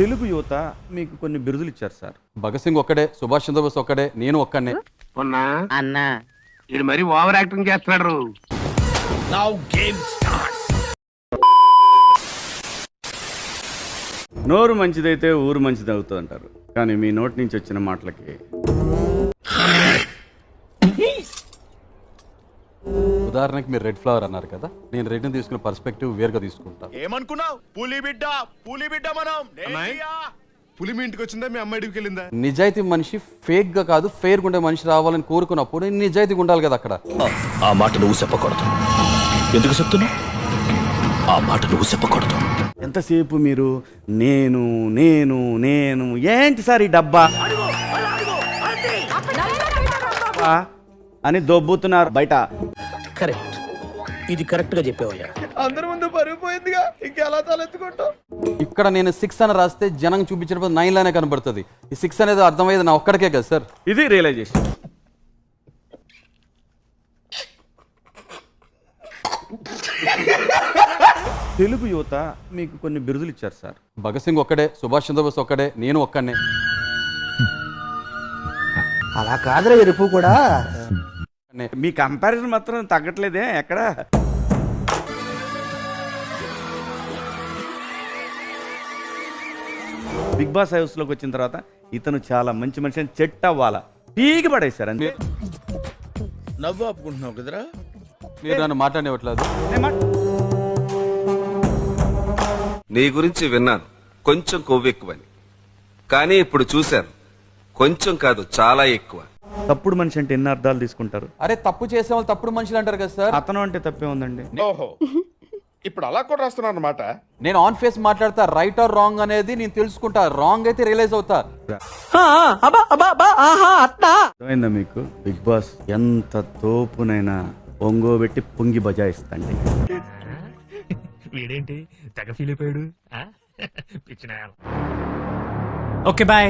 తెలుగు యువత మీకు కొన్ని బిరుదులు ఇచ్చారు సార్. భగత్ సింగ్ ఒక్కడే, సుభాష్ చంద్రబోస్ ఒక్కడే, నేను ఒక్కనే. అన్నా ఇది మరి ఓవర్ యాక్టింగ్ చేస్తున్నాడు. నోరు మంచిదైతే ఊరు మంచిది అవుతుంది అంటారు, కానీ మీ నోటి నుంచి వచ్చిన మాటలకి ఉదాహరణకి మీరు రెడ్ ఫ్లవర్ అన్నారు కదా, నేను రెడ్ ని తీసుకున్న పర్స్పెక్టివ్ వేరుగా తీసుకుంటాను. ఏమనుకున్నావు? పులి బిడ్డ మనం. పులి మీ ఇంటికి వచ్చిందా, మీ అమ్మాయి ఇంటికి వెళ్ళిందా? నిజాయితీ మనిషి ఫేక్ గా కాదు, ఫేర్ గుండే మనిషి రావాలని కోరుకున్నప్పుడు నిజాయితీగా ఉండాలి కదా అక్కడ. ఆ మాట నువ్వు చెప్పకూడదు. ఎందుకు చెప్తున్నావు? ఆ మాట నువ్వు చెప్పకూడదు. ఎంతసేపు మీరు నేను నేను నేను ఏంటి సార్ ఈ డబ్బా అని దొబ్బుతున్నారు బయట. కరెక్ట్, ఇది కరెక్ట్ గా చెప్పావయ్యా. అందరి ముందు పరిగిపోయిందిగా, ఇంకెలా తలెత్తుకుంటావు? ఇక్కడ నేను 6 అని రాస్తే జనం చూపించినప్పుడు 9 లానే కనబడుతుంది. ఈ 6 అనేది అర్థమయ్యేది నా ఒక్కడికే కదా సార్. ఇది రియలైజేషన్. తెలుగు యువత మీకు కొన్ని బిరుదులు ఇచ్చారు సార్. భగత్ సింగ్ ఒక్కడే, సుభాష్ చంద్రబోస్ ఒక్కడే, నేను ఒక్కనే. అలా కాదురా ఎరుపు కూడా. మీ కంపారిజన్ మాత్రం తగ్గట్లేదే ఎక్కడ. బిగ్ బాస్ హౌస్ లోకి వచ్చిన తర్వాత ఇతను చాలా మంచి మనిషి అని చెట్టు అవ్వాలా పీకి పడేశారు అంతే. నవ్వు ఆపుకుంటున్నావు కదరా? మీరు నన్ను మాట్లాడేవట్లేదు. నీ గురించి విన్నాను, కొంచెం కొవ్వెక్కువని. కానీ ఇప్పుడు చూశాను, కొంచెం కాదు చాలా ఎక్కువ. తప్పుడు మనిషి అంటే ఎన్ని అర్థాలు తీసుకుంటారు? అరే తప్పు చేసే వాళ్ళు తప్పుడు మనుషులు అంటారు కదా సార్. అతను అంటే తప్పే ఉందండి. ఓహో, ఇప్పుడు అలా కూడా రాస్తున్నాను అనమాట. నేను ఆన్ ఫేస్ మాట్లాడతా, రైట్ ఆర్ రాంగ్ అనేది నేను తెలుసుకుంటా, రాంగ్ అయితే రియలైజ్ అవుతా. అర్థమైందా మీకు? బిగ్ బాస్ ఎంత తోపునైనా ఒంగోబెట్టి పొంగి బజాయిస్తండి. వీడేంటి తెగ ఫీల్ అయిపోయాడు. Okay bye.